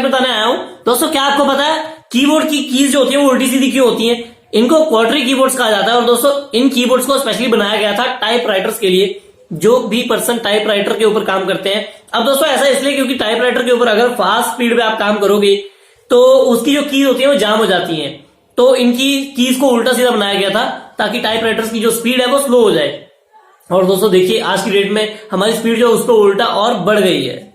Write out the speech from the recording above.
बताने आया हूं। दोस्तों क्या आपको पता है कीबोर्ड की कीज जो होती है वो उल्टी सीधी क्यों होती है? इनको क्वार्टरी कीबोर्ड्स कहा जाता है। और दोस्तों इन कीबोर्ड्स को स्पेशली बनाया गया था टाइप राइटर्स के लिए, जो भी पर्सन टाइप राइटर के ऊपर काम करते हैं। अब दोस्तों ऐसा इसलिए क्योंकि टाइप राइटर के ऊपर अगर फास्ट स्पीड पे आप काम करोगे तो उसकी जो कीज होती है वो जाम हो जाती है। तो इनकी कीज को उल्टा सीधा बनाया गया था ताकि टाइप राइटर्स की जो स्पीड है वो स्लो हो जाए। और दोस्तों देखिए आज की डेट में हमारी स्पीड जो है उसको उल्टा और बढ़ गई है।